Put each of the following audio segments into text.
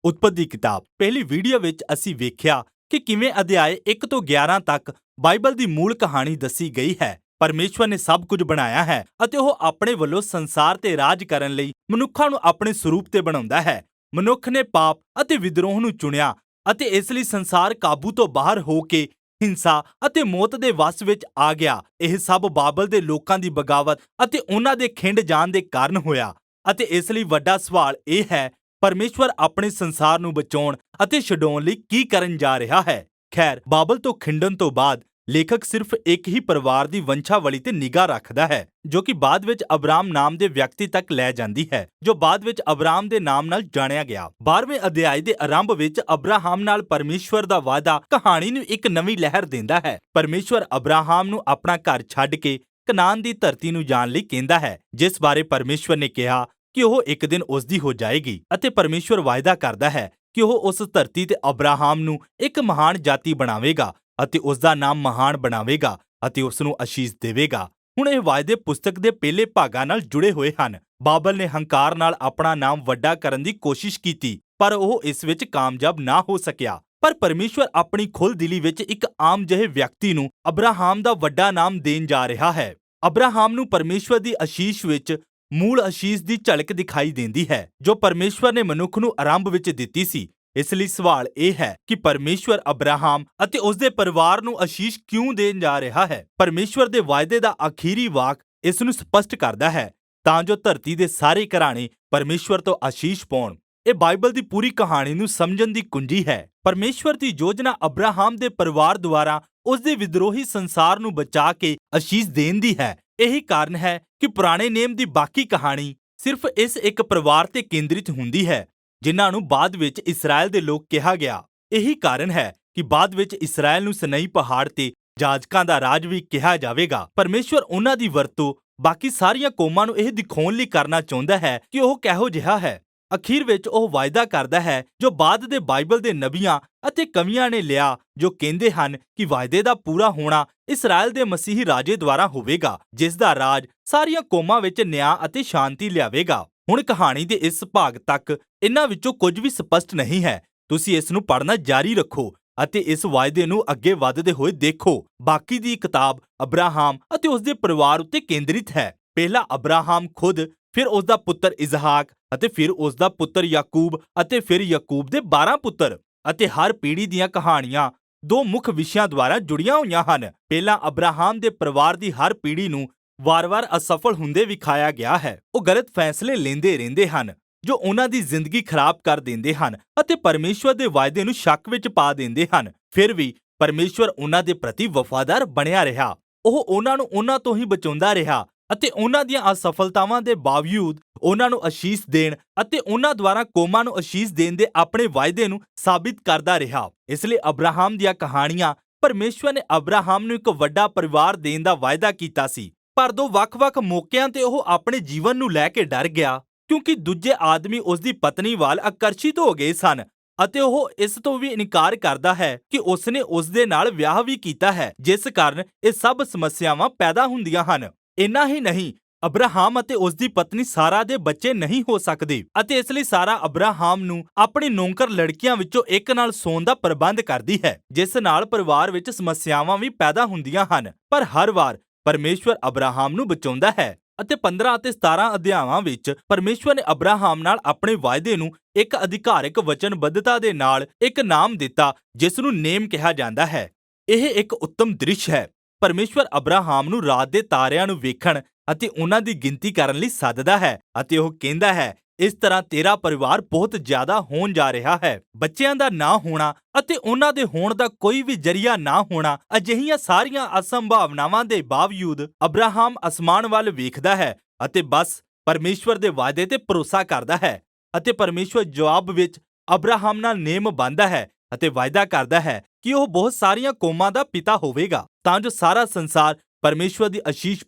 ਉਤਪਤੀ ਦੀ ਕਿਤਾਬ ਪਹਿਲੀ ਵੀਡੀਓ ਵਿੱਚ ਅਸੀਂ ਵੇਖਿਆ ਕਿ ਕਿਵੇਂ ਅਧਿਆਇ 1 ਤੋਂ 11 ਤੱਕ ਬਾਈਬਲ ਦੀ ਮੂਲ ਕਹਾਣੀ ਦੱਸੀ ਗਈ ਹੈ। ਪਰਮੇਸ਼ਵਰ ਨੇ ਸਭ ਕੁਝ ਬਣਾਇਆ ਹੈ ਅਤੇ ਉਹ ਆਪਣੇ ਵੱਲੋਂ ਸੰਸਾਰ ਤੇ ਰਾਜ ਕਰਨ ਲਈ ਮਨੁੱਖਾਂ ਨੂੰ ਆਪਣੇ ਸਰੂਪ ਤੇ ਬਣਾਉਂਦਾ ਹੈ। ਮਨੁੱਖ ਨੇ ਪਾਪ ਅਤੇ ਵਿਦਰੋਹ ਨੂੰ ਚੁਣਿਆ ਅਤੇ ਇਸ ਲਈ ਸੰਸਾਰ ਕਾਬੂ ਤੋਂ ਬਾਹਰ ਹੋ ਕੇ ਹਿੰਸਾ ਅਤੇ ਮੌਤ ਦੇ ਵਸ ਵਿੱਚ ਆ ਗਿਆ। ਇਹ ਸਭ ਬਾਬਲ ਦੇ ਲੋਕਾਂ ਦੀ ਬਗਾਵਤ ਅਤੇ ਉਹਨਾਂ ਦੇ ਖਿੰਡ ਜਾਣ ਦੇ ਕਾਰਨ ਹੋਇਆ ਅਤੇ ਇਸ ਲਈ ਵੱਡਾ ਸਵਾਲ ਇਹ ਹੈ, ਪਰਮੇਸ਼ਵਰ ਆਪਣੇ ਸੰਸਾਰ ਨੂੰ ਬਚਾਉਣ ਅਤੇ ਛਡਾਉਣ ਲਈ ਕੀ ਕਰਨ ਜਾ ਰਿਹਾ ਹੈ। ਖੈਰ, ਬਾਬਲ ਤੋਂ ਖਿੰਡਣ ਤੋਂ ਬਾਅਦ ਲੇਖਕ ਸਿਰਫ ਇੱਕ ਹੀ ਪਰਿਵਾਰ ਦੀ ਵੰਸ਼ਾਵਲੀ ਤੇ ਨਿਗਾਹ ਰੱਖਦਾ ਹੈ, ਜੋ ਕਿ ਬਾਅਦ ਵਿੱਚ ਅਬਰਾਮ ਨਾਮ ਦੇ ਵਿਅਕਤੀ ਤੱਕ ਲੈ ਜਾਂਦੀ ਹੈ, ਜੋ ਬਾਅਦ ਵਿੱਚ ਅਬਰਾਮ ਦੇ ਨਾਮ ਨਾਲ ਜਾਣਿਆ ਗਿਆ। 12ਵੇਂ ਅਧਿਆਇ ਦੇ ਆਰੰਭ ਵਿੱਚ ਅਬਰਾਹਮ ਨਾਲ ਪਰਮੇਸ਼ਵਰ ਦਾ ਵਾਅਦਾ ਕਹਾਣੀ ਨੂੰ ਇੱਕ ਨਵੀਂ ਲਹਿਰ ਦਿੰਦਾ ਹੈ। ਪਰਮੇਸ਼ਵਰ ਅਬਰਾਹਮ ਨੂੰ ਆਪਣਾ ਘਰ ਛੱਡ ਕੇ ਕਨਾਨ ਦੀ ਧਰਤੀ ਨੂੰ ਜਾਣ ਲਈ ਕਹਿੰਦਾ ਹੈ, ਜਿਸ ਬਾਰੇ ਪਰਮੇਸ਼ਵਰ ਨੇ ਕਿਹਾ ਕਿ ਉਹ ਇੱਕ ਦਿਨ ਉਸ ਦੀ ਹੋ ਜਾਏਗੀ ਅਤੇ ਪਰਮੇਸ਼ਵਰ ਵਾਅਦਾ ਕਰਦਾ ਹੈ ਕਿ ਉਹ ਉਸ ਧਰਤੀ ਤੇ ਅਬਰਾਹਮ ਨੂੰ ਇੱਕ ਮਹਾਨ ਜਾਤੀ ਬਣਾਵੇਗਾ ਅਤੇ ਉਸ ਦਾ ਨਾਮ ਮਹਾਨ ਬਣਾਵੇਗਾ ਅਤੇ ਉਸ ਨੂੰ ਅਸ਼ੀਸ਼ ਦੇਵੇਗਾ। ਹੁਣ ਇਹ ਵਾਅਦੇ ਪੁਸਤਕ ਦੇ ਪਹਿਲੇ ਭਾਗਾਂ ਨਾਲ ਜੁੜੇ ਹੋਏ ਹਨ। ਬਾਬਲ ਨੇ ਹੰਕਾਰ ਨਾਲ ਆਪਣਾ ਨਾਮ ਵੱਡਾ ਕਰਨ ਦੀ ਕੋਸ਼ਿਸ਼ ਕੀਤੀ, ਪਰ ਉਹ ਇਸ ਵਿੱਚ ਕਾਮਯਾਬ ਨਾ ਹੋ ਸਕਿਆ। ਪਰ ਪਰਮੇਸ਼ਵਰ ਆਪਣੀ ਖੁੱਲ੍ਹਦਿਲੀ ਵਿੱਚ ਇੱਕ ਆਮ ਜਿਹੇ ਵਿਅਕਤੀ ਨੂੰ ਅਬਰਾਹਮ ਦਾ ਵੱਡਾ ਨਾਮ ਦੇਣ ਜਾ ਰਿਹਾ ਹੈ। ਅਬਰਾਹਮ ਨੂੰ ਪਰਮੇਸ਼ਵਰ ਦੀ ਅਸ਼ੀਸ਼ ਵਿੱਚ ਮੂਲ ਅਸ਼ੀਸ਼ ਦੀ ਝਲਕ ਦਿਖਾਈ ਦਿੰਦੀ ਹੈ, ਜੋ ਪਰਮੇਸ਼ਵਰ ਨੇ ਮਨੁੱਖ ਨੂੰ ਆਰੰਭ ਵਿੱਚ ਦਿੱਤੀ ਸੀ। ਇਸ ਲਈ ਸਵਾਲ ਇਹ ਹੈ ਕਿ ਪਰਮੇਸ਼ਵਰ ਅਬਰਾਹਮ ਅਤੇ ਉਸ ਦੇ ਪਰਿਵਾਰ ਨੂੰ ਅਸ਼ੀਸ਼ ਕਿਉਂ ਦੇਣ ਜਾ ਰਿਹਾ ਹੈ। ਪਰਮੇਸ਼ਵਰ ਦੇ ਵਾਅਦੇ ਦਾ ਆਖਰੀ ਵਾਕ ਇਸ ਨੂੰ ਸਪਸ਼ਟ ਕਰਦਾ ਹੈ, ਤਾਂ ਜੋ ਧਰਤੀ ਦੇ ਸਾਰੇ ਘਰਾਣੇ ਪਰਮੇਸ਼ਵਰ ਤੋਂ ਅਸ਼ੀਸ਼ ਪਾਉਣ। ਇਹ ਬਾਈਬਲ ਦੀ ਪੂਰੀ ਕਹਾਣੀ ਨੂੰ ਸਮਝਣ ਦੀ ਕੁੰਜੀ ਹੈ। ਪਰਮੇਸ਼ਵਰ ਦੀ ਯੋਜਨਾ ਅਬਰਾਹਮ ਦੇ ਪਰਿਵਾਰ ਦੁਆਰਾ ਉਸ ਦੇ ਵਿਦਰੋਹੀ ਸੰਸਾਰ ਨੂੰ ਬਚਾ ਕੇ ਅਸ਼ੀਸ਼ ਦੇਣ ਦੀ ਹੈ। ਇਹੀ ਕਾਰਨ ਹੈ ਕਿ ਪੁਰਾਣੇ ਨੇਮ ਦੀ ਬਾਕੀ ਕਹਾਣੀ ਸਿਰਫ ਇਸ ਇੱਕ ਪਰਿਵਾਰ ਤੇ ਕੇਂਦਰਿਤ ਹੁੰਦੀ ਹੈ, ਜਿਨ੍ਹਾਂ ਨੂੰ ਬਾਅਦ ਵਿੱਚ ਇਸਰਾਇਲ ਦੇ ਲੋਕ ਕਿਹਾ ਗਿਆ। ਇਹੀ ਕਾਰਨ ਹੈ ਕਿ ਬਾਅਦ ਵਿੱਚ ਇਸਰਾਇਲ ਨੂੰ ਸਨਈ ਪਹਾੜ ਤੇ ਜਾਜਕਾਂ ਦਾ ਰਾਜ ਵੀ ਕਿਹਾ ਜਾਵੇਗਾ। ਪਰਮੇਸ਼ਵਰ ਉਹਨਾਂ ਦੀ ਵਰਤੋਂ ਬਾਕੀ ਸਾਰੀਆਂ ਕੌਮਾਂ ਨੂੰ ਇਹ ਦਿਖਾਉਣ ਲਈ ਕਰਨਾ ਚਾਹੁੰਦਾ ਹੈ ਕਿ ਉਹ ਕਿਹੋ ਜਿਹਾ ਹੈ। ਅਖੀਰ ਵਿੱਚ ਉਹ ਵਾਅਦਾ ਕਰਦਾ ਹੈ ਜੋ ਬਾਅਦ ਦੇ ਬਾਈਬਲ ਦੇ ਨਬੀਆਂ ਅਤੇ ਕਵੀਆਂ ਨੇ ਲਿਆ, ਜੋ ਕਹਿੰਦੇ ਹਨ ਕਿ ਵਾਅਦੇ ਦਾ ਪੂਰਾ ਹੋਣਾ ਇਸਰਾਇਲ ਦੇ ਮਸੀਹੀ ਰਾਜੇ ਦੁਆਰਾ ਹੋਵੇਗਾ, ਜਿਸ ਦਾ ਰਾਜ ਸਾਰੀਆਂ ਕੌਮਾਂ ਵਿੱਚ ਨਿਆਂ ਅਤੇ ਸ਼ਾਂਤੀ ਲਿਆਵੇਗਾ। ਹੁਣ ਕਹਾਣੀ ਦੇ ਇਸ ਭਾਗ ਤੱਕ ਇਹਨਾਂ ਵਿੱਚੋਂ ਕੁਝ ਵੀ ਸਪਸ਼ਟ ਨਹੀਂ ਹੈ। ਤੁਸੀਂ ਇਸ ਨੂੰ ਪੜ੍ਹਨਾ ਜਾਰੀ ਰੱਖੋ ਅਤੇ ਇਸ ਵਾਅਦੇ ਨੂੰ ਅੱਗੇ ਵਧਦੇ ਹੋਏ ਦੇਖੋ। ਬਾਕੀ ਦੀ ਕਿਤਾਬ ਅਬਰਾਹਮ ਅਤੇ ਉਸ ਦੇ ਪਰਿਵਾਰ ਉੱਤੇ ਕੇਂਦਰਿਤ ਹੈ। ਪਹਿਲਾਂ ਅਬਰਾਹਮ ਖੁਦ, ਫਿਰ ਉਸ ਦਾ ਪੁੱਤਰ ਇਸਹਾਕ ਅਤੇ ਫਿਰ ਉਸ ਦਾ ਪੁੱਤਰ ਯਾਕੂਬ ਅਤੇ ਫਿਰ ਯਾਕੂਬ ਦੇ 12 ਪੁੱਤਰ, ਅਤੇ ਹਰ ਪੀੜ੍ਹੀ ਦੀਆਂ ਕਹਾਣੀਆਂ ਦੋ ਮੁੱਖ ਵਿਸ਼ਿਆਂ ਦੁਆਰਾ ਜੁੜੀਆਂ ਹੋਈਆਂ ਹਨ। ਪਹਿਲਾਂ ਅਬਰਾਹਮ ਦੇ ਪਰਿਵਾਰ ਦੀ ਹਰ ਪੀੜ੍ਹੀ ਨੂੰ ਵਾਰ-ਵਾਰ ਅਸਫਲ ਹੁੰਦੇ ਵਿਖਾਇਆ ਗਿਆ ਹੈ। ਉਹ ਗਲਤ ਫੈਸਲੇ ਲੈਂਦੇ ਰਹਿੰਦੇ ਹਨ ਜੋ ਉਹਨਾਂ ਦੀ ਜ਼ਿੰਦਗੀ ਖਰਾਬ ਕਰ ਦਿੰਦੇ ਹਨ ਅਤੇ ਪਰਮੇਸ਼ਵਰ ਦੇ ਵਾਅਦੇ ਨੂੰ ਸ਼ੱਕ ਵਿੱਚ ਪਾ ਦਿੰਦੇ ਹਨ। ਫਿਰ ਵੀ ਪਰਮੇਸ਼ਵਰ ਉਹਨਾਂ ਦੇ ਪ੍ਰਤੀ ਵਫਾਦਾਰ ਬਣਿਆ ਰਿਹਾ। ਉਹ ਉਹਨਾਂ ਨੂੰ ਉਹਨਾਂ ਤੋਂ ਹੀ ਬਚਾਉਂਦਾ ਰਿਹਾ ਅਤੇ ਉਹਨਾਂ ਦੀਆਂ ਅਸਫਲਤਾਵਾਂ ਦੇ ਬਾਵਜੂਦ ਉਹਨਾਂ ਨੂੰ ਅਸ਼ੀਸ਼ ਦੇਣ ਅਤੇ ਉਹਨਾਂ ਦੁਆਰਾ ਕੌਮਾਂ ਨੂੰ ਅਸ਼ੀਸ਼ ਦੇਣ ਦੇ ਆਪਣੇ ਵਾਅਦੇ ਨੂੰ ਸਾਬਿਤ ਕਰਦਾ ਰਿਹਾ। ਇਸ ਲਈ ਅਬਰਾਹਮ ਦੀਆਂ ਕਹਾਣੀਆਂ ਪਰਮੇਸ਼ਵਰ ਨੇ ਅਬਰਾਹਮ ਨੂੰ ਇੱਕ ਵੱਡਾ ਪਰਿਵਾਰ ਦੇਣ ਦਾ ਵਾਅਦਾ ਕੀਤਾ ਸੀ, ਪਰ ਦੋ ਵੱਖ-ਵੱਖ ਮੌਕਿਆਂ ਤੇ ਉਹ ਆਪਣੇ ਜੀਵਨ ਨੂੰ ਲੈ ਕੇ ਡਰ ਗਿਆ, ਕਿਉਂਕਿ ਦੂਜੇ ਆਦਮੀ ਉਸ ਦੀ ਪਤਨੀ ਵੱਲ ਆਕਰਸ਼ਿਤ ਹੋ ਗਏ ਸਨ ਅਤੇ ਉਹ ਇਸ ਤੋਂ ਵੀ ਇਨਕਾਰ ਕਰਦਾ ਹੈ ਕਿ ਉਸਨੇ ਉਸ ਦੇ ਨਾਲ ਵਿਆਹ ਵੀ ਕੀਤਾ ਹੈ, ਜਿਸ ਕਾਰਨ ਇਹ ਸਭ ਸਮੱਸਿਆਵਾਂ ਪੈਦਾ ਹੁੰਦੀਆਂ ਹਨ। ਇੰਨਾ ਹੀ ਨਹੀਂ, ਅਬਰਾਹਮ ਅਤੇ ਉਸ ਦੀ ਪਤਨੀ ਸਾਰਾ ਦੇ ਬੱਚੇ ਨਹੀਂ ਹੋ ਸਕਦੇ ਅਤੇ ਇਸ ਲਈ ਸਾਰਾ ਅਬਰਾਹਮ ਨੂੰ ਆਪਣੀ ਨੌਕਰ ਲੜਕੀਆਂ ਵਿੱਚੋਂ ਇੱਕ ਨਾਲ ਸੌਣ ਦਾ ਪ੍ਰਬੰਧ ਕਰਦੀ ਹੈ, ਜਿਸ ਨਾਲ ਪਰਿਵਾਰ ਵਿੱਚ ਸਮੱਸਿਆਵਾਂ ਵੀ ਪੈਦਾ ਹੁੰਦੀਆਂ ਹਨ। ਪਰ ਹਰ ਵਾਰ ਪਰਮੇਸ਼ਵਰ ਅਬਰਾਹਮ ਨੂੰ ਬਚਾਉਂਦਾ ਹੈ ਅਤੇ 15 ਅਤੇ 17 ਅਧਿਆਵਾਂ ਵਿੱਚ ਪਰਮੇਸ਼ਵਰ ਨੇ ਅਬਰਾਹਮ ਨਾਲ ਆਪਣੇ ਵਾਅਦੇ ਨੂੰ ਇੱਕ ਅਧਿਕਾਰਕ ਵਚਨਬੱਧਤਾ ਦੇ ਨਾਲ ਇੱਕ ਨਾਮ ਦਿੱਤਾ, ਜਿਸ ਨੂੰ ਨੇਮ ਕਿਹਾ ਜਾਂਦਾ ਹੈ। ਇਹ ਇੱਕ ਉੱਤਮ ਦ੍ਰਿਸ਼ ਹੈ। ਪਰਮੇਸ਼ਵਰ ਅਬਰਾਹਮ ਨੂੰ ਰਾਤ ਦੇ ਤਾਰਿਆਂ ਨੂੰ ਵੇਖਣ ਅਤੇ ਉਹਨਾਂ ਦੀ ਗਿਣਤੀ ਕਰਨ ਲਈ ਸੱਦਦਾ ਹੈ ਅਤੇ ਉਹ ਕਹਿੰਦਾ ਹੈ, ਇਸ ਤਰ੍ਹਾਂ ਤੇਰਾ ਪਰਿਵਾਰ ਬਹੁਤ ਜ਼ਿਆਦਾ ਹੋਣ ਜਾ ਰਿਹਾ ਹੈ। ਬੱਚਿਆਂ ਦਾ ਨਾ ਹੋਣਾ ਅਤੇ ਉਹਨਾਂ ਦੇ ਹੋਣ ਦਾ ਕੋਈ ਵੀ ਜ਼ਰੀਆ ਨਾ ਹੋਣਾ, ਅਜਿਹੀਆਂ ਸਾਰੀਆਂ ਅਸੰਭਾਵਨਾਵਾਂ ਦੇ ਬਾਵਜੂਦ ਅਬਰਾਹਮ ਅਸਮਾਨ ਵੱਲ ਵੇਖਦਾ ਹੈ ਅਤੇ ਬਸ ਪਰਮੇਸ਼ਵਰ ਦੇ ਵਾਅਦੇ ਤੇ ਭਰੋਸਾ ਕਰਦਾ ਹੈ ਅਤੇ ਪਰਮੇਸ਼ਵਰ ਜਵਾਬ ਵਿੱਚ ਅਬਰਾਹਮ ਨਾਲ ਨੇਮ ਬੰਨ੍ਹਦਾ ਹੈ ਅਤੇ ਵਾਅਦਾ ਕਰਦਾ ਹੈ ਕਿ ਉਹ ਬਹੁਤ ਸਾਰੀਆਂ ਕੌਮਾਂ ਦਾ ਪਿਤਾ ਹੋਵੇਗਾ, ਤਾਂ ਜੋ ਸਾਰਾ ਸੰਸਾਰ ਪਰਮੇਸ਼ਵਰ ਦੀ ਅਸ਼ੀਸ਼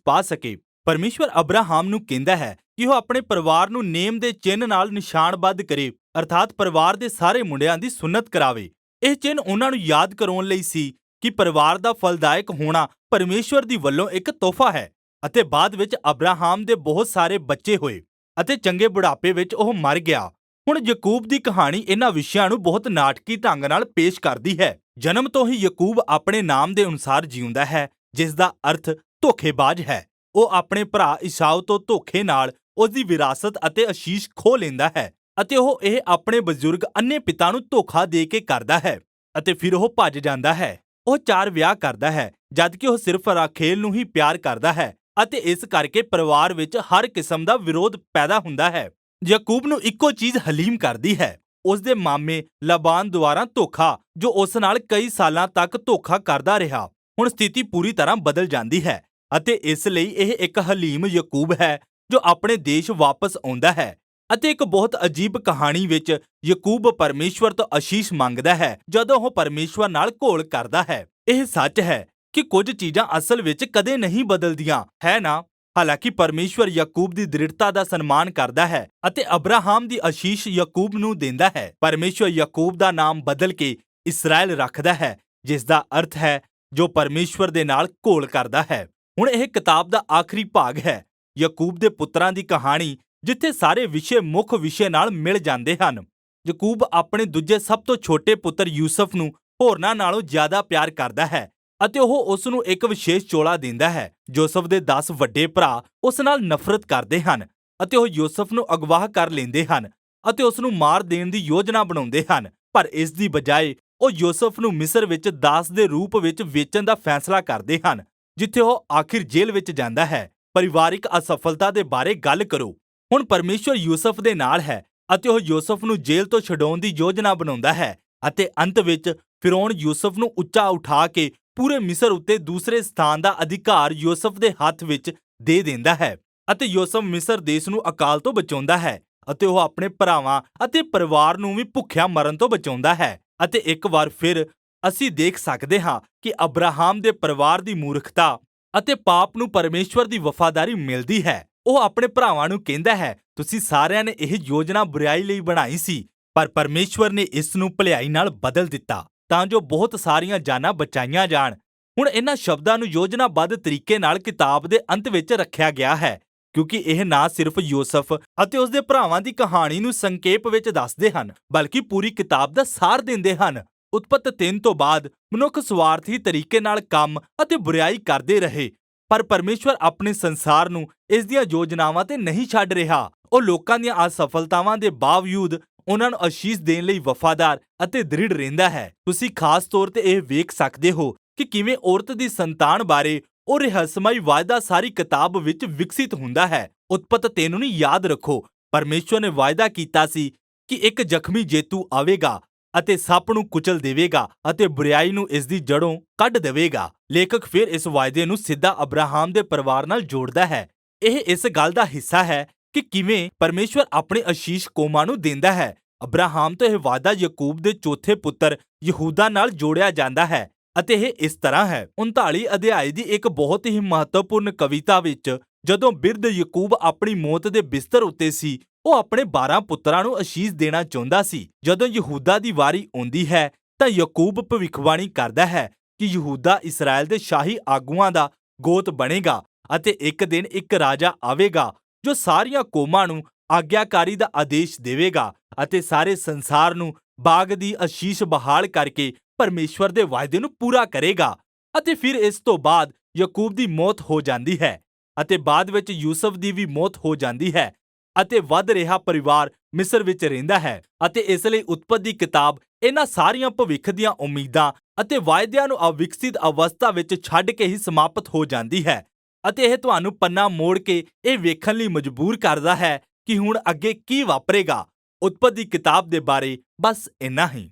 ਪਾ ਸਕੇ। ਪਰਮੇਸ਼ਵਰ ਅਬਰਾਹਮ ਨੂੰ ਕਹਿੰਦਾ ਹੈ ਕਿ ਉਹ ਆਪਣੇ ਪਰਿਵਾਰ ਨੂੰ ਨੇਮ ਦੇ ਚਿੰਨ੍ਹ ਨਾਲ ਨਿਸ਼ਾਨਬੱਧ ਕਰੇ, ਅਰਥਾਤ ਪਰਿਵਾਰ ਦੇ ਸਾਰੇ ਮੁੰਡਿਆਂ ਦੀ ਸੁੰਨਤ ਕਰਾਵੇ। ਇਹ ਚਿੰਨ੍ਹ ਉਹਨਾਂ ਨੂੰ ਯਾਦ ਕਰਾਉਣ ਲਈ ਸੀ ਕਿ ਪਰਿਵਾਰ ਦਾ ਫਲਦਾਇਕ ਹੋਣਾ ਪਰਮੇਸ਼ਵਰ ਦੀ ਵੱਲੋਂ ਇੱਕ ਤੋਹਫਾ ਹੈ। ਅਤੇ ਬਾਅਦ ਵਿੱਚ ਅਬਰਾਹਮ ਦੇ ਬਹੁਤ ਸਾਰੇ ਬੱਚੇ ਹੋਏ ਅਤੇ ਚੰਗੇ ਬੁਢਾਪੇ ਵਿੱਚ ਉਹ ਮਰ ਗਿਆ। ਹੁਣ ਯਾਕੂਬ ਦੀ ਕਹਾਣੀ ਇਹਨਾਂ ਵਿਸ਼ਿਆਂ ਨੂੰ ਬਹੁਤ ਨਾਟਕੀ ਢੰਗ ਨਾਲ ਪੇਸ਼ ਕਰਦੀ ਹੈ। ਜਨਮ ਤੋਂ ਹੀ ਯਾਕੂਬ ਆਪਣੇ ਨਾਮ ਦੇ ਅਨੁਸਾਰ ਜਿਉਂਦਾ ਹੈ, ਜਿਸ ਦਾ ਅਰਥ ਧੋਖੇਬਾਜ਼ ਹੈ। ਉਹ ਆਪਣੇ ਭਰਾ ਈਸਾਓ ਤੋਂ ਧੋਖੇ ਨਾਲ ਉਸ ਦੀ ਵਿਰਾਸਤ ਅਤੇ ਅਸ਼ੀਸ਼ ਖੋਹ ਲੈਂਦਾ ਹੈ ਅਤੇ ਉਹ ਇਹ ਆਪਣੇ ਬਜ਼ੁਰਗ ਅੰਨ੍ਹੇ ਪਿਤਾ ਨੂੰ ਧੋਖਾ ਦੇ ਕੇ ਕਰਦਾ ਹੈ ਅਤੇ ਫਿਰ ਉਹ ਭੱਜ ਜਾਂਦਾ ਹੈ। ਉਹ 4 ਵਿਆਹ ਕਰਦਾ ਹੈ, ਜਦਕਿ ਉਹ ਸਿਰਫ ਰਾਖੇਲ ਨੂੰ ਹੀ ਪਿਆਰ ਕਰਦਾ ਹੈ ਅਤੇ ਇਸ ਕਰਕੇ ਪਰਿਵਾਰ ਵਿੱਚ ਹਰ ਕਿਸਮ ਦਾ ਵਿਰੋਧ ਪੈਦਾ ਹੁੰਦਾ ਹੈ। ਯਾਕੂਬ ਨੂੰ ਇੱਕੋ ਚੀਜ਼ ਹਲੀਮ ਕਰਦੀ ਹੈ, ਉਸ ਦੇ ਮਾਮੇ ਲਾਬਾਨ ਦੁਆਰਾ ਧੋਖਾ, ਜੋ ਉਸ ਨਾਲ ਕਈ ਸਾਲਾਂ ਤੱਕ ਧੋਖਾ ਕਰਦਾ ਰਿਹਾ। ਹੁਣ ਸਥਿਤੀ ਪੂਰੀ ਤਰ੍ਹਾਂ ਬਦਲ ਜਾਂਦੀ ਹੈ ਅਤੇ ਇਸ ਲਈ ਇਹ ਇੱਕ ਹਲੀਮ ਯਾਕੂਬ ਹੈ ਜੋ ਆਪਣੇ ਦੇਸ਼ ਵਾਪਸ ਆਉਂਦਾ ਹੈ। ਅਤੇ ਇੱਕ ਬਹੁਤ ਅਜੀਬ ਕਹਾਣੀ ਵਿੱਚ ਯਾਕੂਬ ਪਰਮੇਸ਼ਵਰ ਤੋਂ ਅਸ਼ੀਸ਼ ਮੰਗਦਾ ਹੈ ਜਦੋਂ ਉਹ ਪਰਮੇਸ਼ਵਰ ਨਾਲ ਘੋਲ ਕਰਦਾ ਹੈ। ਇਹ ਸੱਚ ਹੈ ਕਿ ਕੁਝ ਚੀਜ਼ਾਂ ਅਸਲ ਵਿੱਚ ਕਦੇ ਨਹੀਂ ਬਦਲਦੀਆਂ, ਹੈ ਨਾ? ਹਾਲਾਂਕਿ ਪਰਮੇਸ਼ਵਰ ਯਾਕੂਬ ਦੀ ਦ੍ਰਿੜਤਾ ਦਾ ਸਨਮਾਨ ਕਰਦਾ ਹੈ ਅਤੇ ਅਬਰਾਹਮ ਦੀ ਅਸ਼ੀਸ਼ ਯਾਕੂਬ ਨੂੰ ਦਿੰਦਾ ਹੈ। ਪਰਮੇਸ਼ਵਰ ਯਾਕੂਬ ਦਾ ਨਾਮ ਬਦਲ ਕੇ ਇਸਰਾਏਲ ਰੱਖਦਾ ਹੈ, ਜਿਸ ਦਾ ਅਰਥ ਹੈ ਜੋ ਪਰਮੇਸ਼ਵਰ ਦੇ ਨਾਲ ਘੋਲ ਕਰਦਾ ਹੈ। ਹੁਣ ਇਹ ਕਿਤਾਬ ਦਾ ਆਖਰੀ ਭਾਗ ਹੈ, ਯਾਕੂਬ ਦੇ ਪੁੱਤਰਾਂ ਦੀ ਕਹਾਣੀ, ਜਿੱਥੇ ਸਾਰੇ ਵਿਸ਼ੇ ਮੁੱਖ ਵਿਸ਼ੇ ਨਾਲ ਮਿਲ ਜਾਂਦੇ ਹਨ। ਯਾਕੂਬ ਆਪਣੇ ਦੂਜੇ ਸਭ ਤੋਂ ਛੋਟੇ ਪੁੱਤਰ ਯੂਸਫ ਨੂੰ ਹੋਰਨਾਂ ਨਾਲੋਂ ਜ਼ਿਆਦਾ ਪਿਆਰ ਕਰਦਾ ਹੈ ਅਤੇ ਉਹ ਉਸ ਨੂੰ ਇੱਕ ਵਿਸ਼ੇਸ਼ ਚੋਲਾ ਦਿੰਦਾ ਹੈ। ਯੂਸਫ ਦੇ 10 ਵੱਡੇ ਭਰਾ ਉਸ ਨਾਲ ਨਫ਼ਰਤ ਕਰਦੇ ਹਨ ਅਤੇ ਉਹ ਯੂਸਫ ਨੂੰ ਅਗਵਾਹ ਕਰ ਲੈਂਦੇ ਹਨ ਅਤੇ ਉਸ ਨੂੰ ਮਾਰ ਦੇਣ ਦੀ ਯੋਜਨਾ ਬਣਾਉਂਦੇ ਹਨ। ਪਰ ਇਸ ਦੀ ਬਜਾਏ ਉਹ ਯੂਸਫ ਨੂੰ ਮਿਸਰ ਵਿੱਚ ਦਾਸ ਦੇ ਰੂਪ ਵਿੱਚ ਵੇਚਣ ਦਾ ਫੈਸਲਾ ਕਰਦੇ ਹਨ, ਜਿੱਥੇ ਉਹ ਆਖਿਰ ਜੇਲ੍ਹ ਵਿੱਚ ਜਾਂਦਾ ਹੈ। ਪਰਿਵਾਰਿਕ ਅਸਫਲਤਾ ਦੇ ਬਾਰੇ ਗੱਲ ਕਰੋ। ਹੁਣ ਪਰਮੇਸ਼ਵਰ ਯੂਸਫ ਦੇ ਨਾਲ ਹੈ ਅਤੇ ਉਹ ਯੂਸਫ ਨੂੰ ਜੇਲ੍ਹ ਤੋਂ ਛਡਾਉਣ ਦੀ ਯੋਜਨਾ ਬਣਾਉਂਦਾ ਹੈ ਅਤੇ ਅੰਤ ਵਿੱਚ ਫਿਰੌਨ ਯੂਸਫ ਨੂੰ ਉੱਚਾ ਉਠਾ ਕੇ ਪੂਰੇ ਮਿਸਰ ਉੱਤੇ ਦੂਸਰੇ ਸਥਾਨ ਦਾ ਅਧਿਕਾਰ ਯੂਸਫ ਦੇ ਹੱਥ ਵਿੱਚ ਦੇ ਦਿੰਦਾ ਹੈ ਅਤੇ ਯੂਸਫ ਮਿਸਰ ਦੇਸ਼ ਨੂੰ ਅਕਾਲ ਤੋਂ ਬਚਾਉਂਦਾ ਹੈ ਅਤੇ ਉਹ ਆਪਣੇ ਭਰਾਵਾਂ ਅਤੇ ਪਰਿਵਾਰ ਨੂੰ ਵੀ ਭੁੱਖਿਆਂ ਮਰਨ ਤੋਂ ਬਚਾਉਂਦਾ ਹੈ। ਅਤੇ ਇੱਕ ਵਾਰ ਫਿਰ ਅਸੀਂ ਦੇਖ ਸਕਦੇ ਹਾਂ ਕਿ ਅਬਰਾਹਮ ਦੇ ਪਰਿਵਾਰ ਦੀ ਮੂਰਖਤਾ ਅਤੇ ਪਾਪ ਨੂੰ ਪਰਮੇਸ਼ਵਰ ਦੀ ਵਫ਼ਾਦਾਰੀ ਮਿਲਦੀ ਹੈ। ਉਹ ਆਪਣੇ ਭਰਾਵਾਂ ਨੂੰ ਕਹਿੰਦਾ ਹੈ, ਤੁਸੀਂ ਸਾਰਿਆਂ ਨੇ ਇਹ ਯੋਜਨਾ ਬੁਰਾਈ ਲਈ ਬਣਾਈ ਸੀ, ਪਰ ਪਰਮੇਸ਼ਵਰ ਨੇ ਇਸ ਨੂੰ ਭਲਾਈ ਨਾਲ ਬਦਲ ਦਿੱਤਾ ਤਾਂ ਜੋ ਬਹੁਤ ਸਾਰੀਆਂ ਜਾਨਾਂ ਬਚਾਈਆਂ ਜਾਣ। ਹੁਣ ਇਹਨਾਂ ਸ਼ਬਦਾਂ ਨੂੰ ਯੋਜਨਾਬੱਧ ਤਰੀਕੇ ਨਾਲ ਕਿਤਾਬ ਦੇ ਅੰਤ ਵਿੱਚ ਰੱਖਿਆ ਗਿਆ ਹੈ, ਕਿਉਂਕਿ ਇਹ ਨਾ ਸਿਰਫ ਯੂਸਫ ਅਤੇ ਉਸ ਦੇ ਭਰਾਵਾਂ ਦੀ ਕਹਾਣੀ ਨੂੰ ਸੰਖੇਪ ਵਿੱਚ ਦੱਸਦੇ ਹਨ, ਬਲਕਿ ਪੂਰੀ ਕਿਤਾਬ ਦਾ ਸਾਰ ਦਿੰਦੇ ਹਨ। ਉਤਪਤ 3 ਤੋਂ ਬਾਅਦ ਮਨੁੱਖ ਸਵਾਰਥੀ ਤਰੀਕੇ ਨਾਲ ਕੰਮ ਅਤੇ ਬੁਰਾਈ ਕਰਦੇ ਰਹੇ, ਪਰ ਪਰਮੇਸ਼ਵਰ ਆਪਣੇ ਸੰਸਾਰ ਨੂੰ ਇਸ ਦੀਆਂ ਯੋਜਨਾਵਾਂ ਤੇ ਨਹੀਂ ਛੱਡ ਰਿਹਾ। ਉਹ ਲੋਕਾਂ ਦੀਆਂ ਅਸਫਲਤਾਵਾਂ ਦੇ ਬਾਵਜੂਦ ਉਹਨਾਂ ਨੂੰ ਅਸ਼ੀਸ਼ ਦੇਣ ਲਈ ਵਫ਼ਾਦਾਰ ਅਤੇ ਦ੍ਰਿੜ ਰਹਿੰਦਾ ਹੈ। ਤੁਸੀਂ ਖਾਸ ਤੌਰ ਤੇ ਇਹ ਵੇਖ ਸਕਦੇ ਹੋ ਕਿ ਕਿਵੇਂ ਔਰਤ ਦੀ ਸੰਤਾਨ ਬਾਰੇ ਉਹ ਰਹੱਸਮਈ ਵਾਅਦਾ ਸਾਰੀ ਕਿਤਾਬ ਵਿੱਚ ਵਿਕਸਿਤ ਹੁੰਦਾ ਹੈ। ਉਤਪਤ 3 ਨੂੰ ਯਾਦ ਰੱਖੋ, ਪਰਮੇਸ਼ਵਰ ਨੇ ਵਾਅਦਾ ਕੀਤਾ ਸੀ ਕਿ ਇੱਕ ਜ਼ਖਮੀ ਜੇਤੂ ਆਵੇਗਾ ਅਤੇ ਸੱਪ ਨੂੰ ਕੁਚਲ ਦੇਵੇਗਾ ਅਤੇ ਬੁਰਾਈ ਨੂੰ ਇਸ ਦੀ ਜੜੋਂ ਕੱਢ ਦੇਵੇਗਾ। ਲੇਖਕ ਫਿਰ ਇਸ ਵਾਅਦੇ ਨੂੰ ਸਿੱਧਾ ਅਬਰਾਹਮ ਦੇ ਪਰਿਵਾਰ ਨਾਲ ਜੋੜਦਾ ਹੈ। ਇਹ ਇਸ ਗੱਲ ਦਾ ਹਿੱਸਾ ਹੈ ਕਿ ਕਿਵੇਂ ਪਰਮੇਸ਼ਵਰ ਆਪਣੀ ਅਸ਼ੀਸ਼ ਕੌਮਾਂ ਨੂੰ ਦਿੰਦਾ ਹੈ। ਅਬਰਾਹਮ ਤੋਂ ਇਹ ਵਾਅਦਾ ਯਾਕੂਬ ਦੇ ਚੌਥੇ ਪੁੱਤਰ ਯਹੂਦਾ ਨਾਲ ਜੋੜਿਆ ਜਾਂਦਾ ਹੈ ਅਤੇ ਇਹ ਇਸ ਤਰ੍ਹਾਂ ਹੈ। 39 ਅਧਿਆਇ ਦੀ ਇੱਕ ਬਹੁਤ ਹੀ ਮਹੱਤਵਪੂਰਨ ਕਵਿਤਾ ਵਿੱਚ ਜਦੋਂ ਬਿਰਧ ਯਾਕੂਬ ਆਪਣੀ ਮੌਤ ਦੇ ਬਿਸਤਰ ਉੱਤੇ ਸੀ, ਉਹ ਆਪਣੇ 12 ਪੁੱਤਰਾਂ ਨੂੰ ਅਸ਼ੀਸ਼ ਦੇਣਾ ਚਾਹੁੰਦਾ ਸੀ। ਜਦੋਂ ਯਹੂਦਾ ਦੀ ਵਾਰੀ ਆਉਂਦੀ ਹੈ ਤਾਂ ਯਾਕੂਬ ਭਵਿੱਖਬਾਣੀ ਕਰਦਾ ਹੈ ਕਿ ਯਹੂਦਾ ਇਸਰਾਏਲ ਦੇ ਸ਼ਾਹੀ ਆਗੂਆਂ ਦਾ ਗੋਤ ਬਣੇਗਾ ਅਤੇ ਇੱਕ ਦਿਨ ਇੱਕ ਰਾਜਾ ਆਵੇਗਾ ਜੋ ਸਾਰੀਆਂ ਕੌਮਾਂ ਨੂੰ ਆਗਿਆਕਾਰੀ ਦਾ ਆਦੇਸ਼ ਦੇਵੇਗਾ ਅਤੇ ਸਾਰੇ ਸੰਸਾਰ ਨੂੰ ਬਾਗ ਦੀ ਅਸ਼ੀਸ਼ ਬਹਾਲ ਕਰਕੇ ਪਰਮੇਸ਼ਵਰ ਦੇ ਵਾਅਦੇ ਨੂੰ ਪੂਰਾ ਕਰੇਗਾ। ਅਤੇ ਫਿਰ ਇਸ ਤੋਂ ਬਾਅਦ ਯਾਕੂਬ ਦੀ ਮੌਤ ਹੋ ਜਾਂਦੀ ਹੈ ਅਤੇ ਬਾਅਦ ਵਿੱਚ ਯੂਸਫ ਦੀ ਵੀ ਮੌਤ ਹੋ ਜਾਂਦੀ ਹੈ ਅਤੇ ਵੱਧ ਰਿਹਾ ਪਰਿਵਾਰ ਮਿਸਰ ਵਿੱਚ ਰਹਿੰਦਾ ਹੈ। ਅਤੇ ਇਸ ਲਈ ਉਤਪਤ ਦੀ ਕਿਤਾਬ ਇਹਨਾਂ ਸਾਰੀਆਂ ਭਵਿੱਖ ਦੀਆਂ ਉਮੀਦਾਂ ਅਤੇ ਵਾਅਦਿਆਂ ਨੂੰ ਅਵਿਕਸਿਤ ਅਵਸਥਾ ਵਿੱਚ ਛੱਡ ਕੇ ਹੀ ਸਮਾਪਤ ਹੋ ਜਾਂਦੀ ਹੈ ਅਤੇ ਇਹ ਤੁਹਾਨੂੰ ਪੰਨਾ ਮੋੜ ਕੇ ਇਹ ਵੇਖਣ ਲਈ ਮਜਬੂਰ ਕਰਦਾ ਹੈ ਕਿ ਹੁਣ ਅੱਗੇ ਕੀ ਵਾਪਰੇਗਾ। ਉਤਪਤ ਦੀ ਕਿਤਾਬ ਦੇ ਬਾਰੇ ਬਸ ਇੰਨਾ ਹੀ।